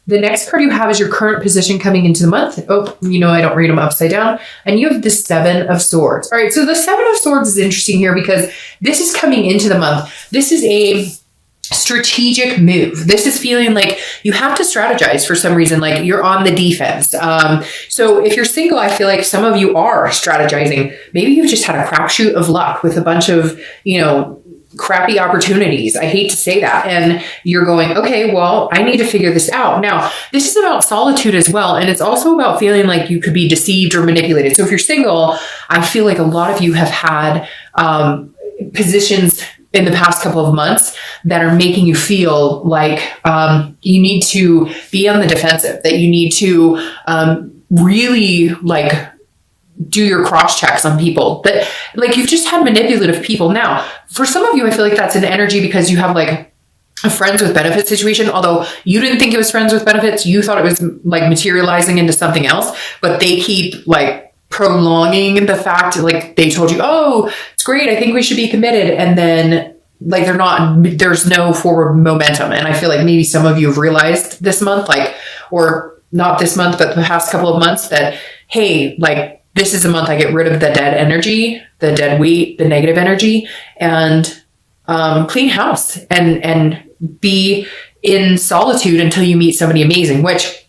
The next card you have is your current position coming into the month. Oh, I don't read them upside down. And you have the 7 of Swords. All right, so the 7 of Swords is interesting here because this is coming into the month. This is a strategic move. This is feeling like you have to strategize for some reason, like you're on the defense. So if you're single, I feel like some of you are strategizing. Maybe you've just had a crapshoot of luck with a bunch of, crappy opportunities. I hate to say that. And you're going, okay, well, I need to figure this out. Now, this is about solitude as well. And it's also about feeling like you could be deceived or manipulated. So if you're single, I feel like a lot of you have had positions in the past couple of months that are making you feel like you need to be on the defensive, that you need to really do your cross checks on people, that you've just had manipulative people. Now, for some of you, I feel like that's an energy because you have a friends with benefits situation. Although you didn't think it was friends with benefits, you thought it was materializing into something else, but they keep prolonging the fact, they told you, oh, it's great, I think we should be committed. And then they're not, there's no forward momentum. And I feel like maybe some of you have realized this month, or not this month, but the past couple of months that, hey, this is a month I get rid of the dead energy, the dead weight, the negative energy, and clean house and be in solitude until you meet somebody amazing, which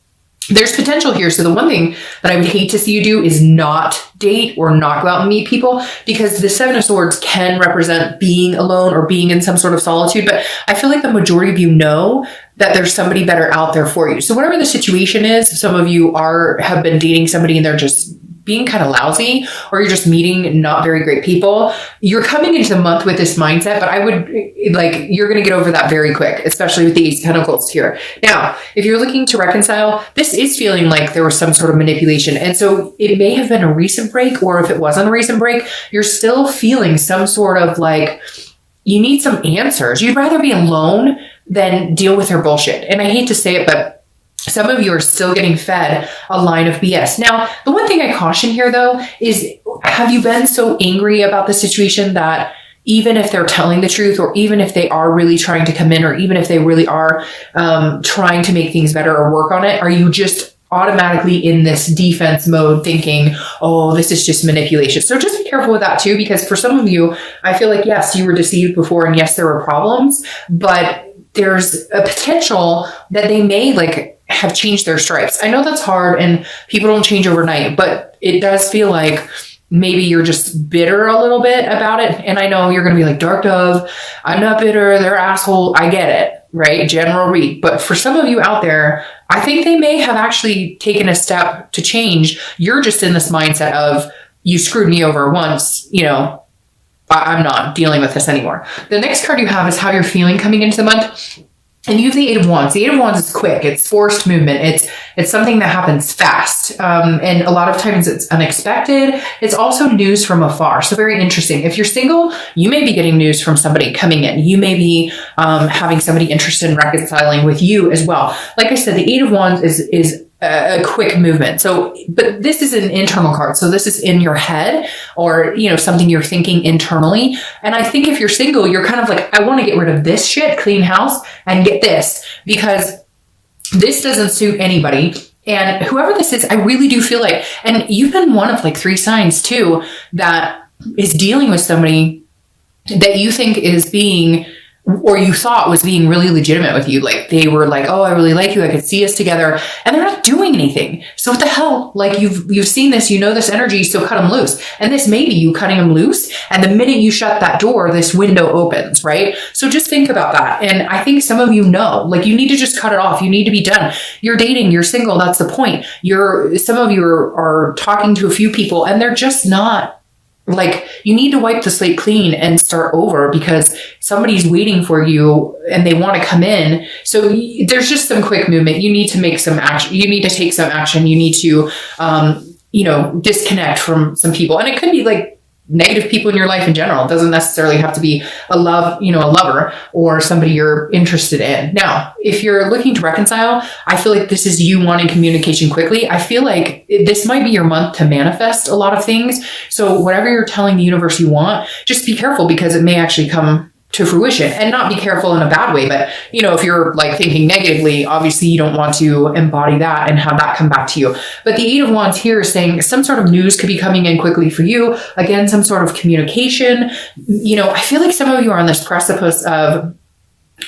there's potential here. So the one thing that I would hate to see you do is not date or not go out and meet people, because the 7 of Swords can represent being alone or being in some sort of solitude. But I feel like the majority of you know that there's somebody better out there for you. So whatever the situation is, some of you have been dating somebody and they're just being kind of lousy, or you're just meeting not very great people. You're coming into the month with this mindset, but I would you're going to get over that very quick, especially with the Ace of Pentacles here. Now, if you're looking to reconcile, this is feeling like there was some sort of manipulation. And so it may have been a recent break, or if it wasn't a recent break, you're still feeling some sort of you need some answers. You'd rather be alone than deal with her bullshit. And I hate to say it, but some of you are still getting fed a line of BS. Now, the one thing I caution here, though, is have you been so angry about the situation that even if they're telling the truth, or even if they are really trying to come in, or even if they really are trying to make things better or work on it, are you just automatically in this defense mode thinking, oh, this is just manipulation? So just be careful with that too, because for some of you, I feel like, yes, you were deceived before, and yes, there were problems, but there's a potential that they may have changed their stripes. I know that's hard and people don't change overnight, but it does feel like maybe you're just bitter a little bit about it. And I know you're going to be like, Dark Dove, I'm not bitter, they're asshole. I get it, right? General read. But for some of you out there, I think they may have actually taken a step to change. You're just in this mindset of, you screwed me over once, I'm not dealing with this anymore. The next card you have is how you're feeling coming into the month. And you have the 8 of Wands. The 8 of Wands is quick. It's forced movement. It's something that happens fast. And a lot of times it's unexpected. It's also news from afar. So very interesting. If you're single, you may be getting news from somebody coming in. You may be having somebody interested in reconciling with you as well. Like I said, the 8 of Wands is a quick movement. So, but this is an internal card. So this is in your head, or, something you're thinking internally. And I think if you're single, you're kind of I want to get rid of this shit, clean house, and get this, because this doesn't suit anybody. And whoever this is, I really do feel like, and you've been one of 3 signs too, that is dealing with somebody that you think is being, or you thought was being really legitimate with you. They were oh, I really like you, I could see us together, and they're not doing anything. So what the hell? You've seen this, this energy, so cut them loose. And this may be you cutting them loose, and the minute you shut that door, this window opens, right? So just think about that. And I think some of you know, you need to just cut it off. You need to be done. You're dating, you're single, that's the point. Some of you are talking to a few people, and they're just not, you need to wipe the slate clean and start over, because somebody's waiting for you and they want to come in. So there's just some quick movement. You need to make some action. You need to take some action. You need to, disconnect from some people. And it could be negative people in your life in general. It doesn't necessarily have to be a lover or somebody you're interested in. Now, if you're looking to reconcile, I feel like this is you wanting communication quickly. I feel like this might be your month to manifest a lot of things. So whatever you're telling the universe you want, just be careful, because it may actually come to fruition, and not be careful in a bad way. But, you know, if you're like thinking negatively, obviously you don't want to embody that and have that come back to you. But the Eight of Wands here is saying some sort of news could be coming in quickly for you. Again, some sort of communication. You know, I feel like some of you are on this precipice of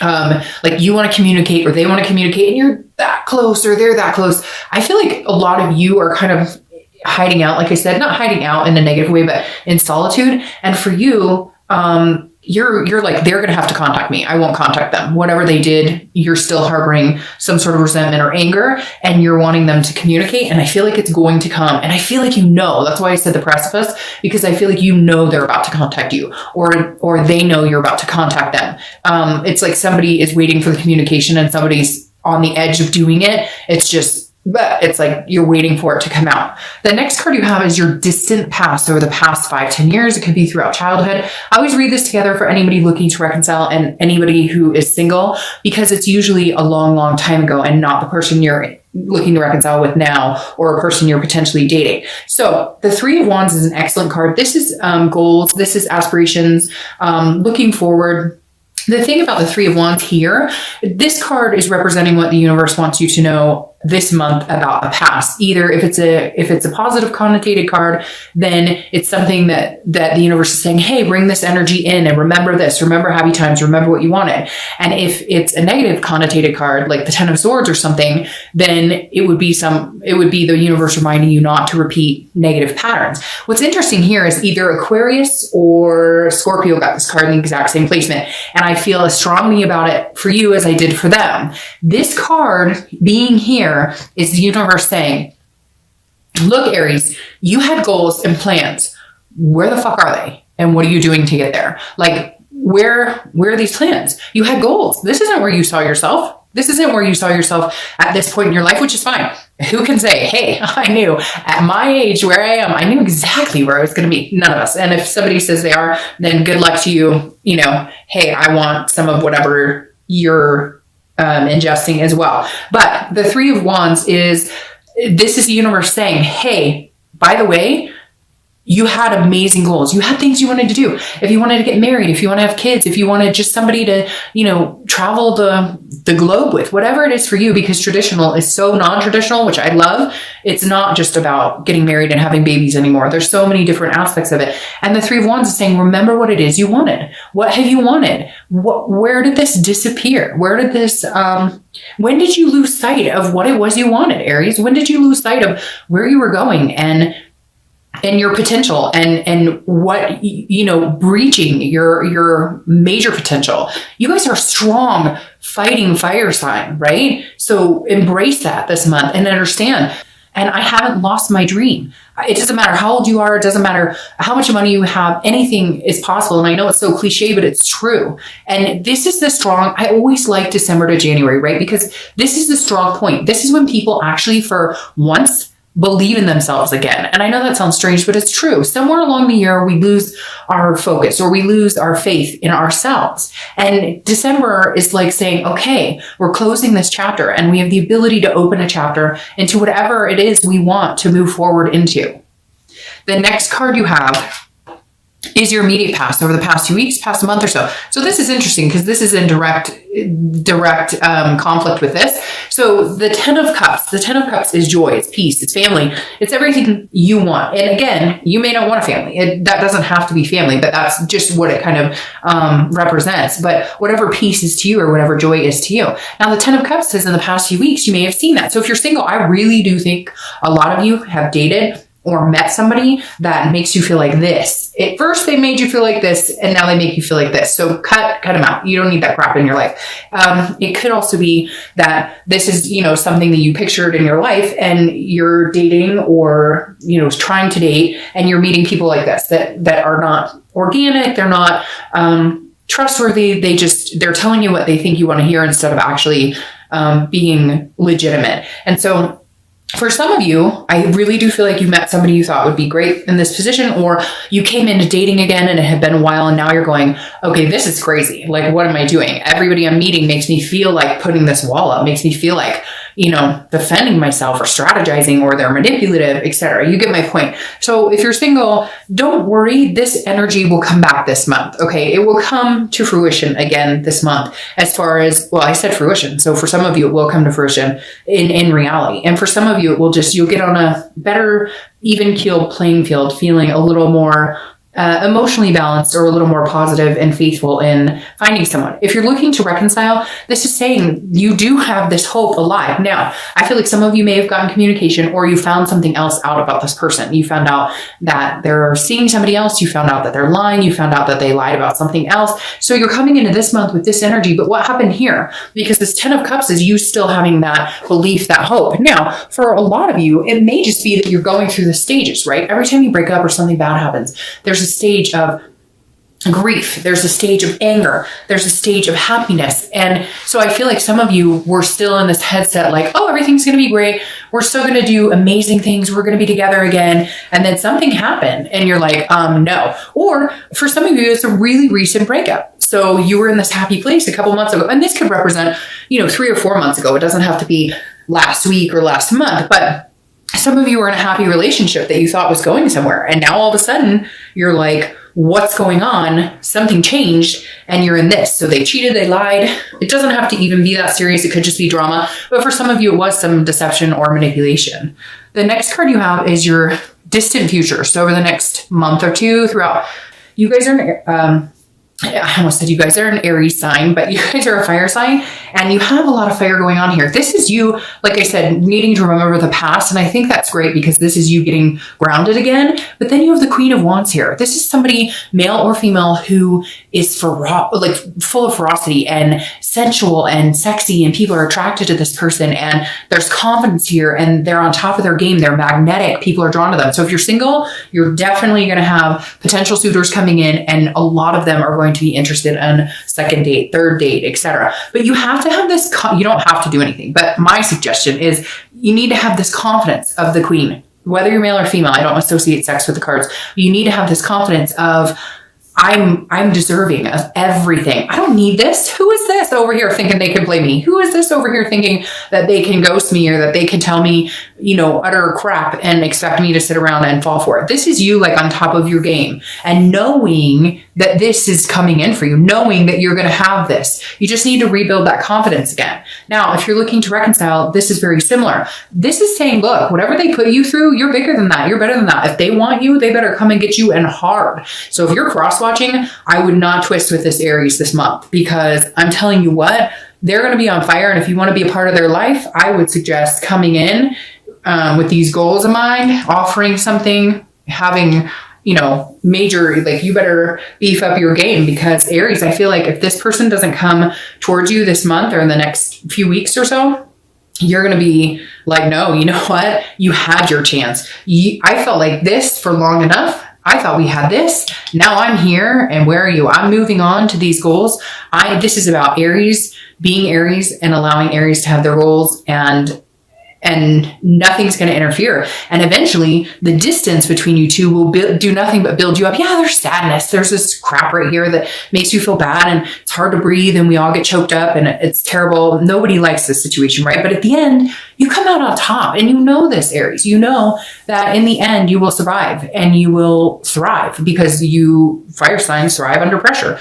like you want to communicate or they want to communicate and you're that close or they're that close. I feel like a lot of you are kind of hiding out, like I said, not hiding out in a negative way, but in solitude. And for you, you're like, they're going to have to contact me. I won't contact them. Whatever they did, you're still harboring some sort of resentment or anger, and you're wanting them to communicate. And I feel like it's going to come. And I feel like, you know, that's why I said the precipice, because I feel like, you know, they're about to contact you, or they know you're about to contact them. It's like somebody is waiting for the communication and somebody's on the edge of doing it. But it's like you're waiting for it to come out. The next card you have is your distant past, over the past 5-10 years. It could be throughout childhood. I always read this together for anybody looking to reconcile and anybody who is single, because it's usually a long, long time ago and not the person you're looking to reconcile with now, or a person you're potentially dating. So the Three of Wands is an excellent card. This is goals. This is aspirations, looking forward. The thing about the Three of Wands here, this card is representing what the universe wants you to know this month about the past. Either if it's a positive connotated card, then it's something that the universe is saying, hey, bring this energy in and remember this, remember happy times, remember what you wanted. And if it's a negative connotated card, like the Ten of Swords or something, then it would be the universe reminding you not to repeat negative patterns. What's interesting here is either Aquarius or Scorpio got this card in the exact same placement. And I feel as strongly about it for you as I did for them. This card being here is the universe saying, look, Aries, you had goals and plans. Where the fuck are they? And what are you doing to get there? Like, where are these plans? You had goals. This isn't where you saw yourself. This isn't where you saw yourself at this point in your life, which is fine. Who can say, hey, I knew at my age where I am, I knew exactly where I was going to be. None of us. And if somebody says they are, then good luck to you. You know, hey, I want some of whatever you're ingesting as well. But the Three of Wands this is the universe saying, hey, by the way, you had amazing goals. You had things you wanted to do. If you wanted to get married, if you want to have kids, if you wanted just somebody to, you know, travel the globe with, whatever it is for you, because traditional is so non-traditional, which I love. It's not just about getting married and having babies anymore. There's so many different aspects of it. And the Three of Wands is saying, remember what it is you wanted. What have you wanted? Where did this disappear? Where did this, when did you lose sight of what it was you wanted, Aries? When did you lose sight of where you were going and your potential and what, you know, breaching your major potential? You guys are strong, fighting fire sign, right? So embrace that this month and understand. And I haven't lost my dream. It doesn't matter how old you are. It doesn't matter how much money you have. Anything is possible. And I know it's so cliche, but it's true. And this is the strong, I always like December to January, right? Because this is the strong point. This is when people actually, for once, believe in themselves again. And I know that sounds strange, but it's true. Somewhere along the year, we lose our focus or we lose our faith in ourselves. And December is like saying, okay, we're closing this chapter and we have the ability to open a chapter into whatever it is we want to move forward into. The next card you have is your immediate past, over the past 2 weeks, past a month or so. So this is interesting because this is in direct conflict with this. So the Ten of Cups is joy, it's peace, it's family, it's everything you want. And again, you may not want a family. That doesn't have to be family, but that's just what it kind of represents. But whatever peace is to you or whatever joy is to you. Now the Ten of Cups says in the past few weeks, you may have seen that. So if you're single, I really do think a lot of you have dated or met somebody that makes you feel like this. At first they made you feel like this and now they make you feel like this. So cut them out. You don't need that crap in your life. It could also be that this is, you know, something that you pictured in your life and you're dating or, you know, trying to date and you're meeting people like this that are not organic. They're not trustworthy. They're telling you what they think you want to hear instead of actually being legitimate. And so for some of you, I really do feel like you met somebody you thought would be great in this position, or you came into dating again and it had been a while and now you're going, okay, this is crazy. Like, what am I doing? Everybody I'm meeting makes me feel like putting this wall up, makes me feel like defending myself or strategizing, or they're manipulative, etc. You get my point. So if you're single, don't worry. This energy will come back this month. Okay. It will come to fruition again this month. As far as, well, I said fruition. So for some of you, it will come to fruition in reality. And for some of you, you'll get on a better, even keeled playing field, feeling a little more emotionally balanced, or a little more positive and faithful in finding someone. If you're looking to reconcile, this is saying you do have this hope alive. Now, I feel like some of you may have gotten communication, or you found something else out about this person. You found out that they're seeing somebody else. You found out that they're lying. You found out that they lied about something else. So you're coming into this month with this energy. But what happened here? Because this 10 of Cups is you still having that belief, that hope. Now, for a lot of you, it may just be that you're going through the stages, right? Every time you break up or something bad happens, there's a stage of grief, there's a stage of anger, there's a stage of happiness. And so I feel like some of you were still in this headset, like, oh, everything's going to be great. We're still going to do amazing things. We're going to be together again. And then something happened and you're like, no. Or for some of you, it's a really recent breakup. So you were in this happy place a couple months ago. And this could represent, 3 or 4 months ago. It doesn't have to be last week or last month, but some of you were in a happy relationship that you thought was going somewhere. And now all of a sudden you're like, what's going on? Something changed and you're in this. So they cheated, they lied. It doesn't have to even be that serious. It could just be drama. But for some of you, it was some deception or manipulation. The next card you have is your distant future. So over the next month or two throughout, you guys are I almost said you guys are an Aries sign, but you guys are a fire sign and you have a lot of fire going on here. This is you, like I said, needing to remember the past. And I think that's great because this is you getting grounded again. But then you have the Queen of Wands here. This is somebody, male or female, who is full of ferocity and sensual and sexy, and people are attracted to this person, and there's confidence here and they're on top of their game. They're magnetic. People are drawn to them. So if you're single, you're definitely going to have potential suitors coming in, and a lot of them are going to be interested in second date, third date, etc. But you have to have this, you don't have to do anything, but my suggestion is you need to have this confidence of the Queen, whether you're male or female. I don't associate sex with the cards. You need to have this confidence of, I'm deserving of everything. I don't need this. Who is this over here thinking they can play me? Who is this over here thinking that they can ghost me, or that they can tell me, utter crap and expect me to sit around and fall for it? This is you, like, on top of your game, and knowing that this is coming in for you, knowing that you're going to have this. You just need to rebuild that confidence again. Now, if you're looking to reconcile, this is very similar. This is saying, look, whatever they put you through, you're bigger than that. You're better than that. If they want you, they better come and get you, and hard. So if you're cross-watching, I would not twist with this Aries this month, because I'm telling you what, they're going to be on fire. And if you want to be a part of their life, I would suggest coming in with these goals in mind, offering something, having, major, like, you better beef up your game, because Aries, I feel like if this person doesn't come towards you this month or in the next few weeks or so, you're going to be like, no, you know what? You had your chance. I felt like this for long enough. I thought we had this. Now I'm here, and where are you? I'm moving on to these goals. This is about Aries, being Aries, and allowing Aries to have their goals, and nothing's going to interfere. And eventually the distance between you two will do nothing but build you up. Yeah, there's sadness. There's this crap right here that makes you feel bad, and it's hard to breathe, and we all get choked up, and it's terrible. Nobody likes this situation, right? But at the end, you come out on top, and you know this, Aries. You know that in the end, you will survive and you will thrive, because fire signs thrive under pressure.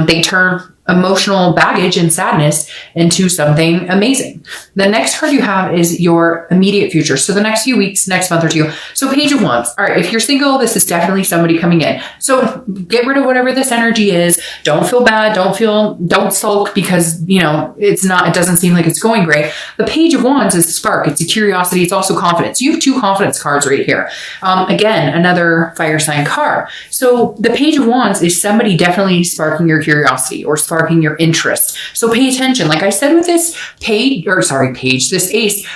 They turn emotional baggage and sadness into something amazing. The next card you have is your immediate future. So the next few weeks, next month or two. So Page of Wands. All right. If you're single, this is definitely somebody coming in. So get rid of whatever this energy is. Don't feel bad. Don't sulk because, it doesn't seem like it's going great. The Page of Wands is a spark. It's a curiosity. It's also confidence. You have 2 confidence cards right here. Again, another fire sign card. So the Page of Wands is somebody definitely sparking your curiosity or sparking your interest. So pay attention. Like I said with this this ace,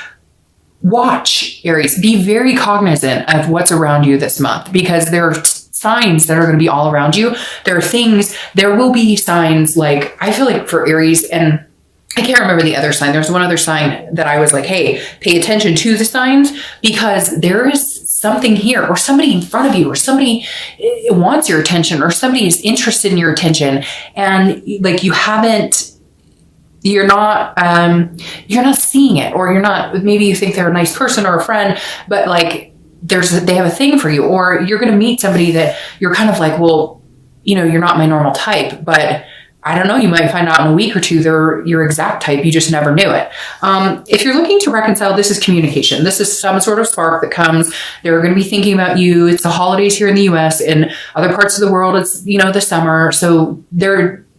watch, Aries. Be very cognizant of what's around you this month, because there are signs that are going to be all around you. There will be signs, like, I feel like for Aries, and I can't remember the other sign. There's one other sign that I was like, hey, pay attention to the signs, because there is something here, or somebody in front of you, or somebody wants your attention, or somebody is interested in your attention, and like you haven't you're not seeing it, or maybe you think they're a nice person or a friend, but like they have a thing for you, or you're going to meet somebody that you're kind of like, well, you're not my normal type, but I don't know, you might find out in a week or two they're your exact type. You just never knew it. If you're looking to reconcile, this is communication. This is some sort of spark that comes. They're going to be thinking about you. It's the holidays here in the US. In other parts of the world, it's, the summer. So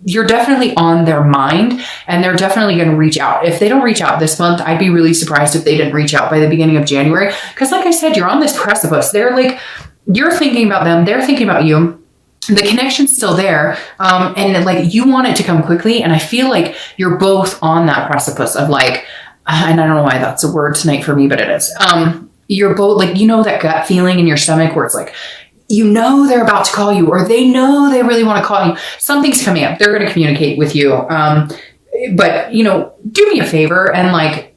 you're definitely on their mind, and they're definitely going to reach out. If they don't reach out this month, I'd be really surprised if they didn't reach out by the beginning of January. Because like I said, you're on this precipice. They're like, you're thinking about them. They're thinking about you. The connection's still there. And like, you want it to come quickly. And I feel like you're both on that precipice of like, and I don't know why that's a word tonight for me, but it is. You're both like, that gut feeling in your stomach where it's like, they're about to call you, or they know they really want to call you. Something's coming up. They're going to communicate with you. But do me a favor and like,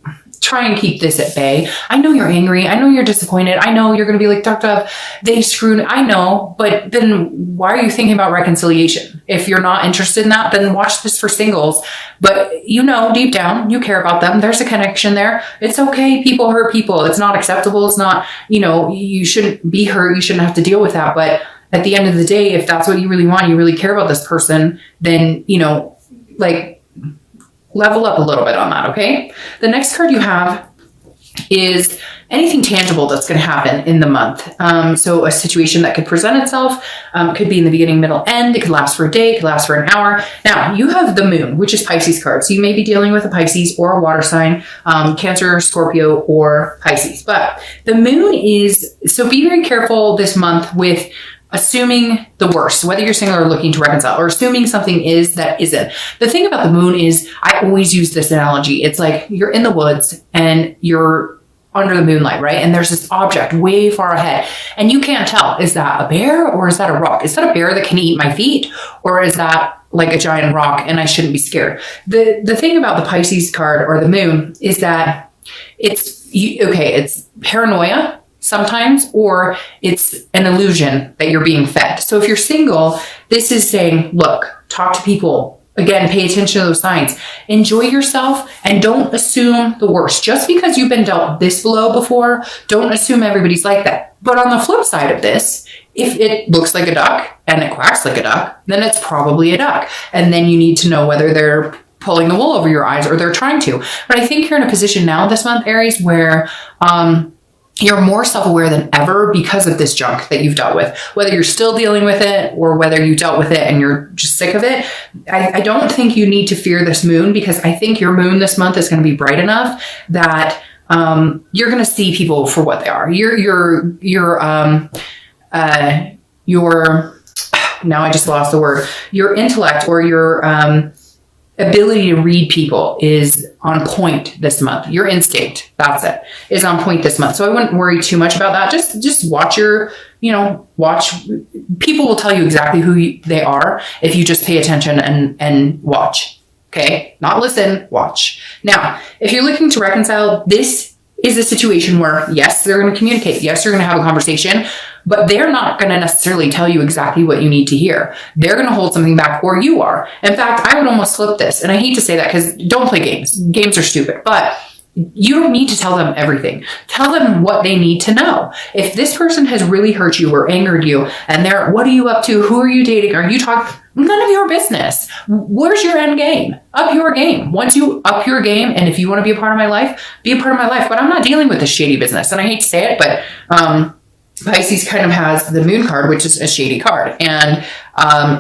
try and keep this at bay. I know you're angry. I know you're disappointed. I know you're going to be like, Dr. They screwed. I know, but then why are you thinking about reconciliation? If you're not interested in that, then watch this for singles. But deep down, you care about them. There's a connection there. It's okay. People hurt people. It's not acceptable. It's not, you shouldn't be hurt. You shouldn't have to deal with that. But at the end of the day, if that's what you really want, you really care about this person, then, like, level up a little bit on that, okay? The next card you have is anything tangible that's going to happen in the month. So a situation that could present itself, could be in the beginning, middle, end. It could last for a day, it could last for an hour. Now, you have the moon, which is Pisces card. So you may be dealing with a Pisces or a water sign, Cancer, Scorpio, or Pisces. But the moon is, so be very careful this month with assuming the worst, whether you're single or looking to reconcile, or assuming something is that isn't. The thing about the moon is, I always use this analogy. It's like you're in the woods and you're under the moonlight, right? And there's this object way far ahead, and you can't tell, is that a bear or is that a rock? Is that a bear that can eat my feet, or is that like a giant rock and I shouldn't be scared? The thing about the Pisces card or the moon is that it's paranoia sometimes, or it's an illusion that you're being fed. So if you're single, this is saying, look, talk to people. Again, pay attention to those signs. Enjoy yourself and don't assume the worst. Just because you've been dealt this blow before, don't assume everybody's like that. But on the flip side of this, if it looks like a duck and it quacks like a duck, then it's probably a duck. And then you need to know whether they're pulling the wool over your eyes or they're trying to. But I think you're in a position now this month, Aries, where you're more self-aware than ever because of this junk that you've dealt with. Whether you're still dealing with it or whether you dealt with it and you're just sick of it, I don't think you need to fear this moon, because I think your moon this month is going to be bright enough that you're going to see people for what they are. Now I just lost the word. Your intellect or your ability to read people is on point this month. Your instinct, that's it, is on point this month. So I wouldn't worry too much about that. Just watch watch. People will tell you exactly who they are if you just pay attention and watch. Okay? Not listen, watch. Now, if you're looking to reconcile, this is a situation where, yes, they're going to communicate. Yes, you're going to have a conversation, but they're not going to necessarily tell you exactly what you need to hear. They're going to hold something back, or you are. In fact, I would almost flip this. And I hate to say that because don't play games. Games are stupid, but you don't need to tell them everything. Tell them what they need to know. If this person has really hurt you or angered you and what are you up to? Who are you dating? Are you talking? None of your business. Where's your end game? Up your game. Once you up your game, and if you want to be a part of my life, be a part of my life. But I'm not dealing with this shady business. And I hate to say it, but Pisces kind of has the moon card, which is a shady card. And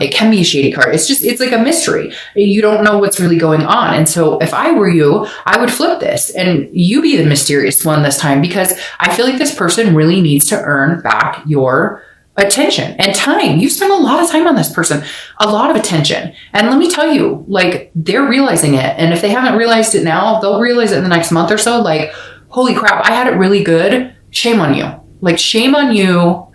it can be a shady card. It's like a mystery. You don't know what's really going on. And so if I were you, I would flip this and you be the mysterious one this time, because I feel like this person really needs to earn back your attention and time. You've spent a lot of time on this person, a lot of attention. And let me tell you, like, they're realizing it. And if they haven't realized it now, they'll realize it in the next month or so. Like, holy crap, I had it really good. Shame on you. Like, shame on you,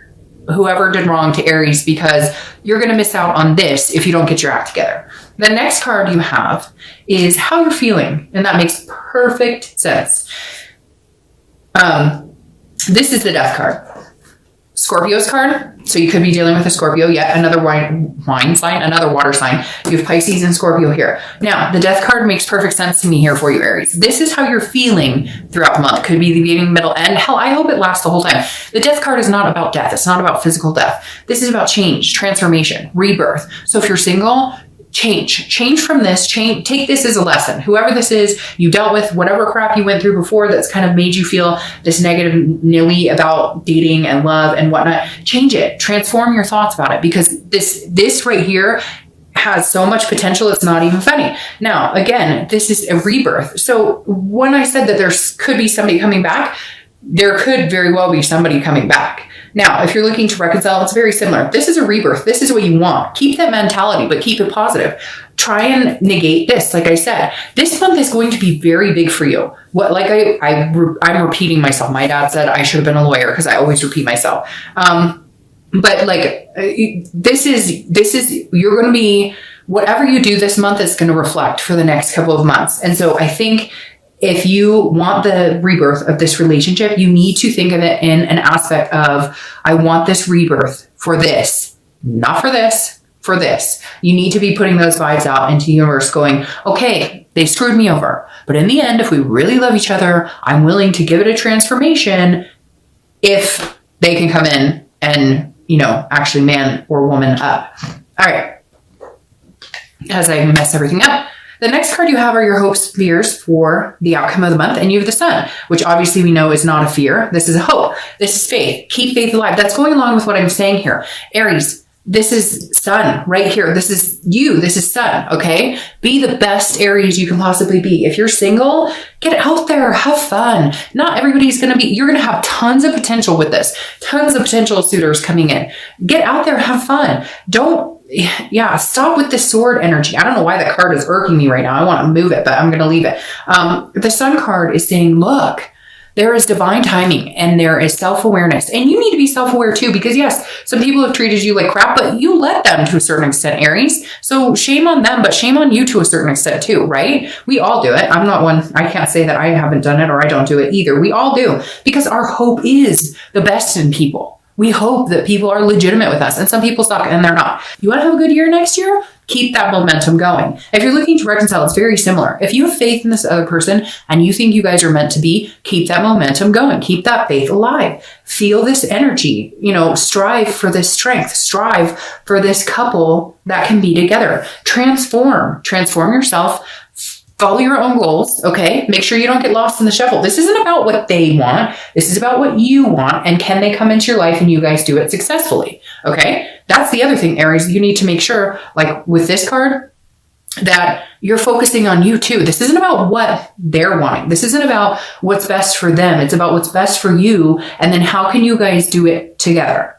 whoever did wrong to Aries, because you're going to miss out on this if you don't get your act together. The next card you have is how you're feeling. And that makes perfect sense. This is the death card. Scorpio's card. So you could be dealing with a Scorpio, yet another wine sign, another water sign. You have Pisces and Scorpio here. Now, the death card makes perfect sense to me here for you, Aries. This is how you're feeling throughout the month. Could be the beginning, middle, end. Hell, I hope it lasts the whole time. The death card is not about death. It's not about physical death. This is about change, transformation, rebirth. So if you're single, change from this, take this as a lesson. Whoever this is, you dealt with whatever crap you went through before that's kind of made you feel this negative nilly about dating and love and whatnot. Change it, transform your thoughts about it, because this right here has so much potential. It's not even funny. Now, again, this is a rebirth. So when I said that there could be somebody coming back, there could very well be somebody coming back. Now, if you're looking to reconcile, it's very similar. This is a rebirth. This is what you want. Keep that mentality, but keep it positive. Try and negate this. Like I said, this month is going to be very big for you. I'm repeating myself. My dad said I should have been a lawyer because I always repeat myself. But like, this is, you're going to be, whatever you do this month is going to reflect for the next couple of months. And so I think if you want the rebirth of this relationship, you need to think of it in an aspect of, I want this rebirth for this, not for this, for this. You need to be putting those vibes out into the universe going, okay, they screwed me over. But in the end, if we really love each other, I'm willing to give it a transformation if they can come in and, actually man or woman up. All right. As I mess everything up, the next card you have are your hopes, fears for the outcome of the month. And you have the Sun, which obviously we know is not a fear. This is a hope. This is faith. Keep faith alive. That's going along with what I'm saying here. Aries, this is Sun right here. This is you. This is Sun. Okay. Be the best Aries you can possibly be. If you're single, get out there, have fun. Not everybody's going to be, you're going to have tons of potential with this. Tons of potential suitors coming in. Get out there, have fun. Stop with the sword energy. I don't know why that card is irking me right now. I want to move it, but I'm going to leave it. The Sun card is saying, look, there is divine timing and there is self-awareness, and you need to be self-aware too, because yes, some people have treated you like crap, but you let them to a certain extent, Aries. So shame on them, but shame on you to a certain extent too, right? We all do it. I'm not one. I can't say that I haven't done it or I don't do it either. We all do, because our hope is the best in people. We hope that people are legitimate with us, and some people suck and they're not. You want to have a good year next year? Keep that momentum going. If you're looking to reconcile, it's very similar. If you have faith in this other person and you think you guys are meant to be, keep that momentum going. Keep that faith alive. Feel this energy, strive for this strength, strive for this couple that can be together. Transform yourself. Follow your own goals, okay? Make sure you don't get lost in the shuffle. This isn't about what they want. This is about what you want, and can they come into your life and you guys do it successfully, okay? That's the other thing, Aries. You need to make sure, like with this card, that you're focusing on you too. This isn't about what they're wanting. This isn't about what's best for them. It's about what's best for you, and then how can you guys do it together?